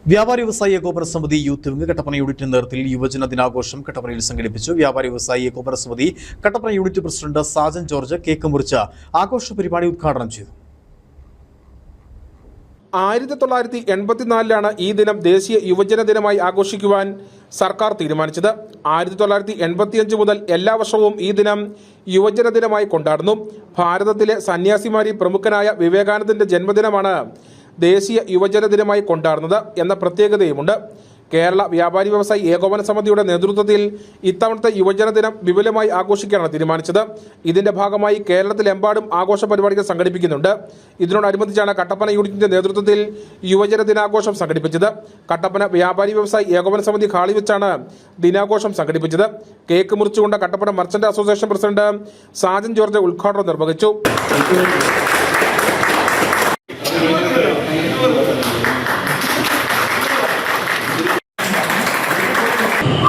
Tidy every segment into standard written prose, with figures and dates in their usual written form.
വ്യാപാരി വ്യവസായി ഏകോപന സമിതി യൂത്ത് വിംഗ് കട്ടപ്പന യൂണിറ്റിന്റെ നേതൃത്വത്തിൽ യുവജന ദിനാഘോഷം കട്ടപ്പനയിൽ സംഘടിപ്പിച്ചു. വ്യാപാരി വ്യവസായി ഏകോപന സമിതി Kattappana unit president Sajan George cake മുറിച്ച് ആഘോഷ പരിപാടി ഉദ്ഘാടനം ചെയ്തു. 1984 ഈ ദിനം ദേശീയ യുവജന ദിനമായി ആഘോഷിക്കുവാൻ സർക്കാർ തീരുമാനിച്ചത്. 1985 മുതൽ എല്ലാ വർഷവും ഈ ദിനം യുവജന ദിനമായി കൊണ്ടാടുന്നു. ഭാരതത്തിലെ സന്യാസിമാരിൽ പ്രമുഖനായ വിവേകാനന്ദന്റെ ജന്മദിനമാണ് ദേശീയ യുവജന ദിനമായി കൊണ്ടാടുന്നത് എന്ന പ്രത്യേകതയുമുണ്ട്. കേരള വ്യാപാരി വ്യവസായി ഏകോപന സമിതിയുടെ നേതൃത്വത്തിൽ ഇത്തവണത്തെ യുവജന ദിനം വിപുലമായി ആഘോഷിക്കാനാണ് തീരുമാനിച്ചത്. ഇതിന്റെ ഭാഗമായി കേരളത്തിലെമ്പാടും ആഘോഷ പരിപാടികൾ സംഘടിപ്പിക്കുന്നുണ്ട്. ഇതിനോടനുബന്ധിച്ചാണ് കട്ടപ്പന യൂണിറ്റിന്റെ നേതൃത്വത്തിൽ യുവജന ദിനാഘോഷം സംഘടിപ്പിച്ചത്. കട്ടപ്പന വ്യാപാരി വ്യവസായി ഏകോപന സമിതി ഹാളിൽ വെച്ചാണ് ദിനാഘോഷം സംഘടിപ്പിച്ചത്. കേക്ക് മുറിച്ചുകൊണ്ട് Kattappana merchant association president Sajan George ഉദ്ഘാടനം നിർവഹിച്ചു.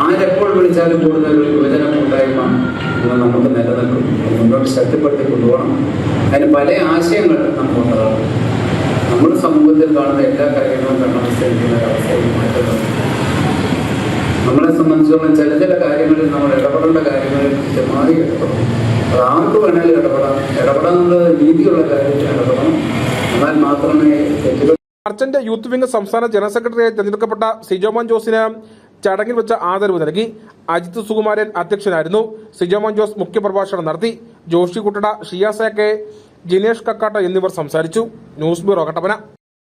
ആരെപ്പോൾ വിളിച്ചാലും കൂടുന്ന ഒരു യുവജന കൂട്ടായ്മ നമുക്ക് നിലനിൽക്കും, മുന്നോട്ട് ശക്തിപ്പെടുത്തി കൊണ്ടുപോകണം. അതിന് പല ആശയങ്ങൾ നമുക്കുണ്ടാകും. നമ്മുടെ സമൂഹത്തിൽ കാണുന്ന എല്ലാ കാര്യങ്ങളും കണ്ണവസ്ഥയിരിക്കുന്ന ഒരവസ്ഥയിൽ മാറ്റുന്നു. നമ്മളെ സംബന്ധിച്ചോളം ചില കാര്യങ്ങളിൽ നമ്മൾ ഇടപെടേണ്ട കാര്യങ്ങളിൽ കൃത്യമായി ഇടപെടണം. അത് ആർക്ക് വേണമെങ്കിലും ഇടപെടാനുള്ള രീതിയുള്ള കാര്യത്തിൽ ഇടപെടണം. എന്നാൽ മാത്രമേ തെറ്റുകൾ. മർച്ചന്റ് യൂത്ത് വിംഗ് സംസ്ഥാന ജനറൽ സെക്രട്ടറിയായി തെരഞ്ഞെടുക്കപ്പെട്ട സിജോമോൻ ജോസിന് ചടങ്ങിൽ വെച്ച ആദരവ് നൽകി. അജിത് സുകുമാരൻ അധ്യക്ഷനായിരുന്നു. സിജോമോൻ ജോസ് മുഖ്യപ്രഭാഷണം നടത്തി. ജോഷി കുട്ടട, ഷിയാസെ കെ, ജിനേഷ് കക്കാട്ട് എന്നിവർ സംസാരിച്ചു. News bureau, Kattappana.